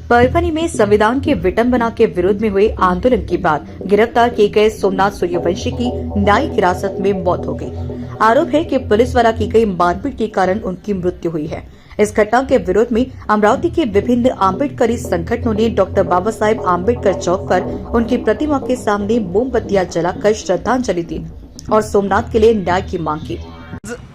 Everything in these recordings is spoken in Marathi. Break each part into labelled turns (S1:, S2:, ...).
S1: परभनी में संविधान की विटंबना के विरोध में हुए आंदोलन के बाद गिरफ्तार किए गए सोमनाथ सूर्यवंशी की न्यायिक हिरासत में मौत हो गई। आरोप है कि पुलिस द्वारा की गई मारपीट के कारण उनकी मृत्यु हुई है। इस घटना के विरोध में अमरावती के विभिन्न आम्बेडकरी संगठनों ने डॉक्टर बाबा साहेब आम्बेडकर चौक पर उनकी प्रतिमा के सामने मोमबत्तियां जलाकर श्रद्धांजलि दी और सोमनाथ के लिए न्याय की मांग की।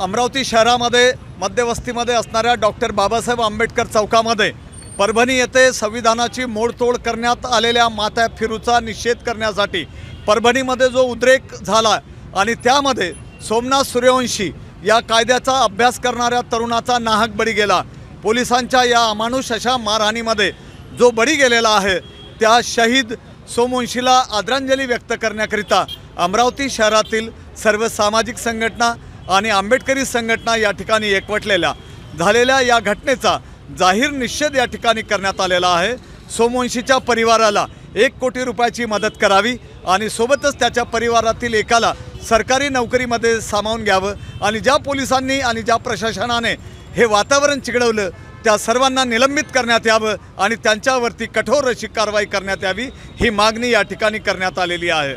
S2: अमरावती शहरामध्ये मध्यवस्तीमध्ये असणाऱ्या डॉक्टर बाबासाहेब आंबेडकर चौकामध्ये परभणी येथे संविधानाची मोडतोड करण्यात आलेल्या माथा फिरूचा निषेध करण्यासाठी परभणीमध्ये जो उद्रेक झाला आणि त्यामध्ये सोमनाथ सूर्यवंशी या कायद्याचा अभ्यास करणाऱ्या तरुणाचा नाहक बळी गेला। पोलिसांच्या या अमानुष अशा मारहाणीमध्ये जो बळी गेलेला आहे त्या शहीद सोमवंशीला आदरांजली व्यक्त करण्याकरिता अमरावती शहरातील सर्व सामाजिक संघटना आणि आंबेडकरी संघटना या ठिकाणी एकवटलेल्या झालेल्या या घटनेचा जाहीर निषेध या ठिकाणी करण्यात आलेला आहे। सोमवंशीच्या परिवाराला 1 कोटी रुपयाची मदत करावी आणि सोबतच त्याच्या परिवारातील एकाला सरकारी नोकरीमध्ये सामावून घ्यावं आणि ज्या पोलिसांनी आणि ज्या प्रशासनाने हे वातावरण चिघळवलं त्या सर्वांना निलंबित करण्यात यावं आणि त्यांच्यावरती कठोर अशी कारवाई करण्यात यावी ही मागणी या ठिकाणी करण्यात आलेली आहे।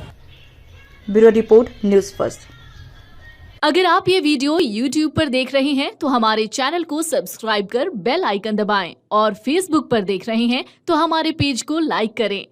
S1: Bureau report, news first.
S3: अगर आप ये वीडियो YouTube पर देख रहे हैं तो हमारे चैनल को सब्सक्राइब कर बेल आइकन दबाएं और Facebook पर देख रहे हैं तो हमारे पेज को लाइक करें।